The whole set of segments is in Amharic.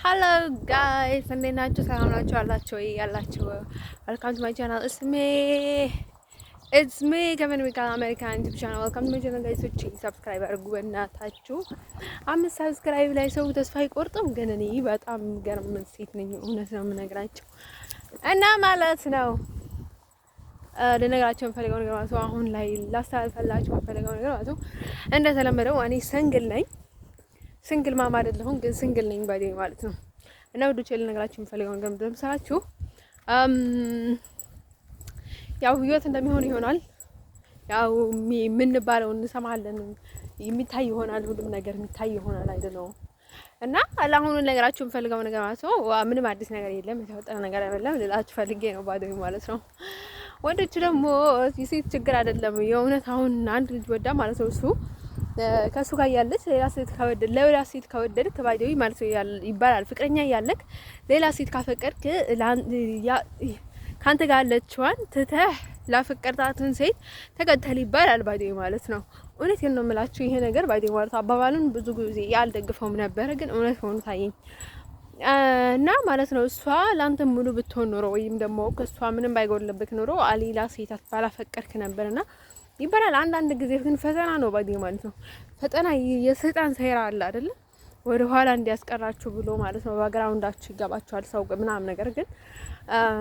Hello guys, እንዴት ናችሁ? ሰላም ናችሁ? አላችሁ ወይ? ያላችሁ welcome to my channel. It's me ከምን ዊካ አሜሪካን ዩቲዩብ ቻናል welcome to my channel guys. ሰብስክራይብ አድርጉ በእናታችሁ። 5 ሰብስክራይብ ላይ ሰው ተስፋ አይቆርጥም፣ ግን እኔ በጣም ገርም ሴት ነኝ። እውነት ነው የምነግራችሁ እና ማለት ነው ልነግራችሁ የምፈልገው ነገር ማለት ነው አሁን ላይ ላስተላልፈላችሁ የምፈልገው ነገር ማለት ነው እንደተለመደው እኔ ሲንግል ነኝ። ሲንግል ማማ አይደለሁም ግን ሲንግል ነኝ ባዴ ማለት ነው። እና ወዶቼ ልነግራችሁ የምፈልገው ነገር ምንድነው መሰላችሁ? ያው ህይወት እንደሚሆን ይሆናል። ያው የምንባለው እንሰማለን፣ የሚታይ ይሆናል፣ ሁሉም ነገር የሚታይ ይሆናል አይደለም። እና አሁን ልነግራችሁ የምፈልገው ነገር ማለት ነው ምንም አዲስ ነገር የለም፣ የተፈጠረ ነገር አይደለም ልላችሁ ፈልጌ ነው ባዴ ማለት ነው። ወንዶች ደግሞ የሴት ችግር አይደለም የእውነት አሁን አንድ ልጅ ወዳ ማለት ነው እሱ ከሱ ጋር ያለች ሌላ ሴት ከወደድክ ባይደዊ ማለት ነው ይባላል። ፍቅረኛ ያለክ ሌላ ሴት ካፈቀድክ ካንተ ጋር ያለችዋን ትተህ ላፈቀርታትን ሴት ተከተል ይባላል ባይደዊ ማለት ነው። እውነቴን ነው የምላችሁ ይሄ ነገር ባይደዊ ማለት አባባሉን ብዙ ጊዜ ያልደግፈውም ነበረ፣ ግን እውነት ሆኖ ታየኝ እና ማለት ነው እሷ ላንተ ሙሉ ብትሆን ኖሮ ወይም ደግሞ ከሷ ምንም ባይጎልብክ ኖሮ ሌላ ሴት ባላፈቀርክ ነበርና ይባላል። አንዳንድ ጊዜ ግን ፈተና ነው ባዲ ማለት ነው። ፈተና የሰይጣን ሴራ አለ አይደል? ወደ ኋላ እንዲያስቀራችሁ ብሎ ማለት ነው። ባግራውንዳችሁ ይገባችኋል ሰው ምናምን ነገር ግን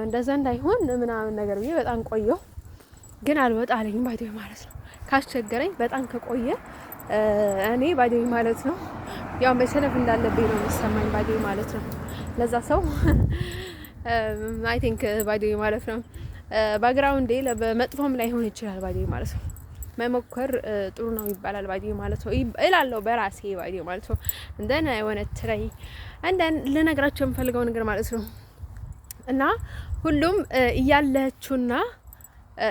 እንደዛ እንዳይሆን ምናምን ነገር ብዬ በጣም ቆየሁ፣ ግን አልወጣልኝ ባዲ ማለት ነው። ካስቸገረኝ በጣም ከቆየ እኔ ባዲ ማለት ነው ያው መሰለፍ እንዳለብኝ ነው የሚሰማኝ ባዲ ማለት ነው። ለዛ ሰው አይ ቲንክ ባዲ ማለት ነው ባግራውንዴ ለመጥፎም ላይ ሆን ይችላል ባዲ ማለት ነው። መሞከር ጥሩ ነው ይባላል ባዲ ማለት ነው እላለሁ በራሴ ባዲ ማለት ነው። እንደና የሆነ ትራይ እንደን ልነግራችሁ የምፈልገው ነገር ማለት ነው እና ሁሉም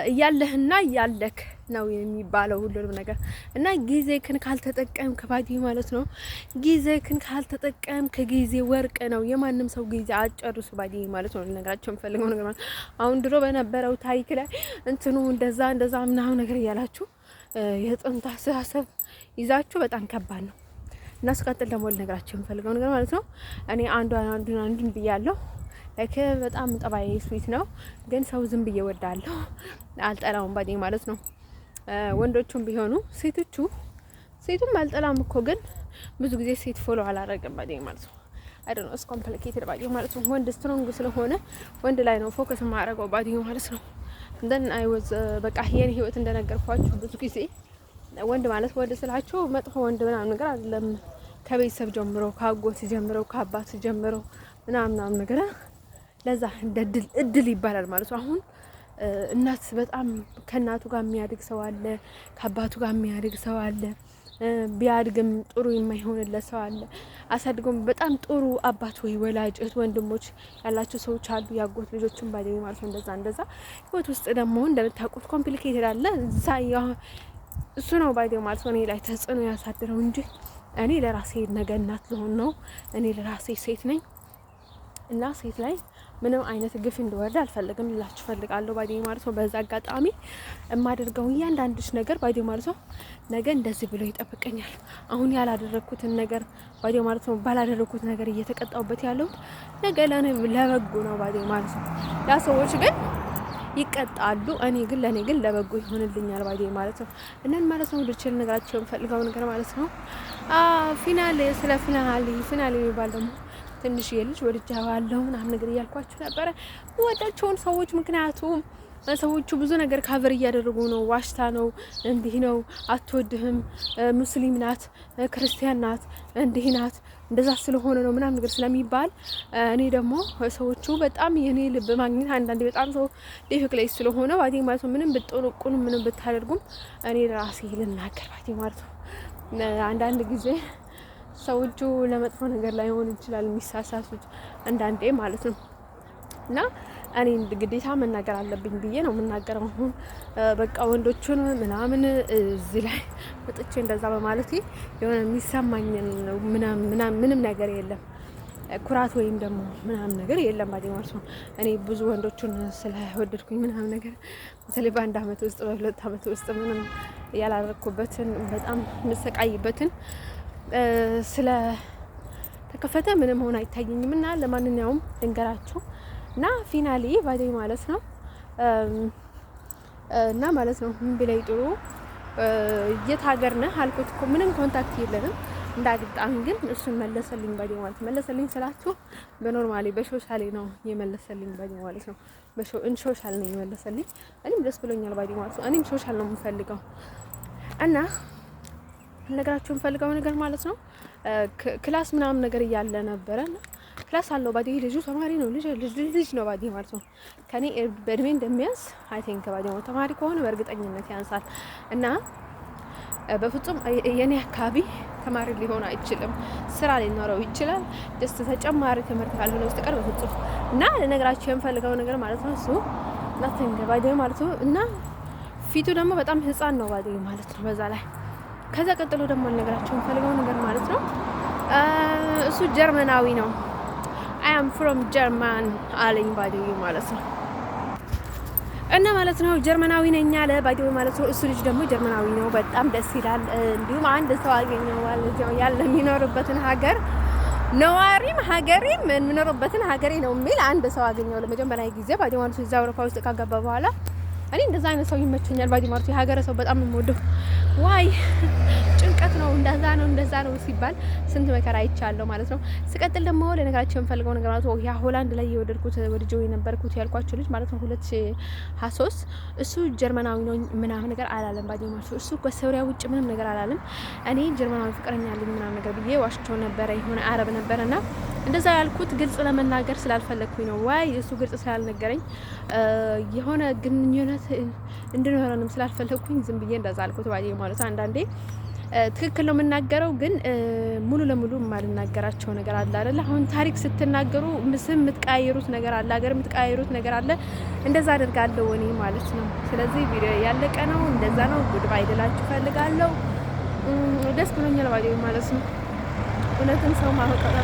እያለህና እያለክ ነው የሚባለው ሁሉንም ነገር እና ጊዜክን ካልተጠቀምክ ባዲ ማለት ነው ጊዜክን ካልተጠቀምክ ጊዜ ወርቅ ነው። የማንም ሰው ጊዜ አጨርሱ ባዲ ማለት ነው። ልነግራችሁ የምፈልገው ነገር ማለት አሁን ድሮ በነበረው ታሪክ ላይ እንትኑ እንደዛ ምናምን ነገር እያላችሁ የጥንት አስተሳሰብ ይዛችሁ በጣም ከባድ ነው። እና ስቀጥል ደግሞ ልነግራችሁ የምፈልገው ነገር ማለት ነው እኔ አንዱን ብያለሁ። ላይክ በጣም ጠባይ ስዊት ነው፣ ግን ሰው ዝም ብዬ ወዳለሁ አልጠላውም ባዲ ማለት ነው። ወንዶቹም ቢሆኑ ሴቱም አልጠላም እኮ፣ ግን ብዙ ጊዜ ሴት ፎሎ አላረግም ባዲ ማለት ነው። አይ ዶንት ኖ ኢትስ ኮምፕሊኬትድ ባዲ ማለት ነው። ወንድ ስትሮንግ ስለሆነ ወንድ ላይ ነው ፎከስ ማረገው ባዲ ማለት ነው። እንደን አይ ዋዝ በቃ የኔ ህይወት እንደነገርኳችሁ ብዙ ጊዜ ወንድ ማለት ወንድ ስላችሁ መጥፎ ወንድ ምናምን ነገር አይደለም። ከቤተሰብ ጀምሮ ከአጎት ጀምሮ ከአባት ጀምሮ ምናምን ነገር ለዛ እንደ እድል ይባላል ማለት ነው። አሁን እናት በጣም ከእናቱ ጋር የሚያድግ ሰው አለ፣ ከአባቱ ጋር የሚያድግ ሰው አለ፣ ቢያድግም ጥሩ የማይሆንለት ሰው አለ። አሳድጎም በጣም ጥሩ አባት ወይ ወላጅ እህት ወንድሞች ያላቸው ሰዎች አሉ፣ ያጎት ልጆችን ባይደኝ ማለት ነው። እንደዛ ህይወት ውስጥ ደግሞ እንደምታውቁት ኮምፕሊኬትድ አለ። እሱ ነው ባይደኝ ማለት ነው እኔ ላይ ተጽዕኖ ያሳድረው እንጂ እኔ ለራሴ ነገ እናት ልሆን ነው። እኔ ለራሴ ሴት ነኝ እና ሴት ላይ ምንም አይነት ግፍ እንዲወርድ አልፈልግም ልላችሁ ፈልጋለሁ ባዲ ማለት ነው። በዛ አጋጣሚ የማደርገው እያንዳንዱሽ ነገር ባዲ ማለት ነው ነገ እንደዚህ ብሎ ይጠብቀኛል። አሁን ያላደረኩትን ነገር ባዲ ማለት ነው ባላደረኩት ነገር እየተቀጣውበት ያለው ነገ ለበጎ ነው ባዲ ማለት ነው። ያ ሰዎች ግን ይቀጣሉ፣ ለኔ ግን ለበጎ ይሆንልኛል ባዲ ማለት ነው። እናን ማለት ነው ልጅ ልነግራችሁ የምፈልገው ነገር ማለት ነው ስለ ፊናሌ የሚባል ደግሞ ትንሽ የልጅ ወድጃለሁ ምናምን ነገር እያልኳችሁ ነበረ ወዳቸውን ሰዎች። ምክንያቱም ሰዎቹ ብዙ ነገር ካቨር እያደረጉ ነው። ዋሽታ ነው፣ እንዲህ ነው፣ አትወድህም፣ ሙስሊም ናት፣ ክርስቲያን ናት፣ እንዲህ ናት፣ እንደዛ ስለሆነ ነው ምናምን ነገር ስለሚባል እኔ ደግሞ ሰዎቹ በጣም የኔ ልብ ማግኘት አንዳንዴ በጣም ሰው ዲፊክሌት ስለሆነ ባዲ ማለት ነው ምንም ብትጠሩቁን ምንም ብታደርጉም እኔ ራሴ ልናገር ባዲ ማለት ነው አንዳንድ ጊዜ ሰዎቹ ለመጥፎ ነገር ላይ ሆን ይችላል የሚሳሳቱት አንዳንዴ ማለት ነው። እና እኔ ግዴታ መናገር አለብኝ ብዬ ነው የምናገረው። አሁን በቃ ወንዶቹን ምናምን እዚህ ላይ ወጥቼ እንደዛ በማለቴ የሆነ የሚሰማኝ ምንም ነገር የለም፣ ኩራት ወይም ደግሞ ምናምን ነገር የለም ባዲ ማለት ነው። እኔ ብዙ ወንዶቹን ስለወደድኩኝ ምናምን ነገር በተለይ በአንድ አመት ውስጥ በሁለት አመት ውስጥ ምንም ያላረኩበትን በጣም መሰቃይበትን ተከፈተ ምንም ሆነ አይታየኝም። እና ለማንኛውም ልንገራችሁ እና ፊናሊ ባዴ ማለት ነው እና ማለት ነው ምን ቢለኝ ጥሩ የት ሀገር ነህ አልኩት እኮ ምንም ኮንታክት የለንም እንዳግጣም ግን እሱን መለሰልኝ ባዴ ማለት መለሰልኝ ስላችሁ በኖርማሊ በሶሻሊ ነው የመለሰልኝ ባዴ ማለት ነው ሶሻል ነው የመለሰልኝ እኔም ደስ ብሎኛል ባዴ ማለት ነው እኔም ሶሻል ነው የምፈልገው እና ነገራችሁ የምፈልገው ነገር ማለት ነው ክላስ ምናምን ነገር እያለ ነበረና ክላስ አለው ባዴ ልጁ ተማሪ ነው ልጅ ነው ባዴ ማለት ነው ከኔ በእድሜ እንደሚያንስ አይ ቲንክ ባዴ ነው ተማሪ ከሆነ በእርግጠኝነት ያንሳል እና በፍጹም የኔ አካባቢ ተማሪ ሊሆን አይችልም ስራ ሊኖረው ይችላል ደስ ተጨማሪ ትምህርት ካልሆነ በስተቀር በፍጹም እና ለነገራችሁ የምፈልገው ነገር ማለት ነው እሱ ናተንገ ባዴ ማለት ነው እና ፊቱ ደግሞ በጣም ህፃን ነው ባዴ ማለት ነው በዛ ላይ ከዛ ቀጥሎ ደግሞ ለነገራችሁ የምፈልገው ነገር ማለት ነው እሱ ጀርመናዊ ነው I am from German አለኝ ባዴው ማለት ነው እና ማለት ነው ጀርመናዊ ነኝ አለ ባዴው ማለት ነው እሱ ልጅ ደግሞ ጀርመናዊ ነው በጣም ደስ ይላል እንዲሁም አንድ ሰው አገኘው ማለት ነው ያለ የሚኖርበትን ሀገር ነዋሪም ሀገሪም የሚኖርበትን ሀገሬ ነው የሚል አንድ ሰው አገኘው ለመጀመሪያ ጊዜ ባዴው ማለት ነው እዛ አውሮፓ ውስጥ ካገባ በኋላ እኔ እንደዛ አይነት ሰው ይመቸኛል ባዴው ማለት የሀገረ ሰው በጣም ነው የምወደው ዋይ ጭንቀት ነው እንደዛ ነው ሲባል ስንት መከራ አይቻለሁ ማለት ነው ስቀጥል ደግሞ ለነገራችሁ የምፈልገው ነገር ማለት ነው ያ ሆላንድ ላይ የወደድኩት ወድጄው የነበርኩት ያልኳችሁ ልጅ ማለት ነው 2023 እሱ ጀርመናዊ ነው ምናምን ነገር አላለም ባዴው ማለት ነው እሱ ከሶሪያ ውጭ ምንም ነገር አላለም እኔ ጀርመናዊ ፍቅረኛ አለኝ ምናምን ነገር ብዬ ዋሽቸው ነበረ የሆነ አረብ ነበርና እንደዛ ያልኩት ግልጽ ለመናገር ስላልፈለኩኝ ነው ዋይ እሱ ግልጽ ስላልነገረኝ የሆነ ግንኙነት እንድንሆነንም ስላልፈለኩኝ ዝም ብዬ እንደዛ አልኩት ባዴው ማለት አንዳንዴ ትክክል ነው የምናገረው ግን ሙሉ ለሙሉ ማልናገራቸው ነገር አለ አይደል አሁን ታሪክ ስትናገሩ ምስም የምትቀያየሩት ነገር አለ ሀገር የምትቀያየሩት ነገር አለ እንደዛ አደርጋለሁ እኔ ማለት ነው ስለዚህ ቪዲዮ ያለቀ ነው እንደዛ ነው ጉድ ባይ ልላችሁ ፈልጋለሁ ደስ ብሎኛል ባዴው ማለት ነው እውነትም ሰው ማወቅ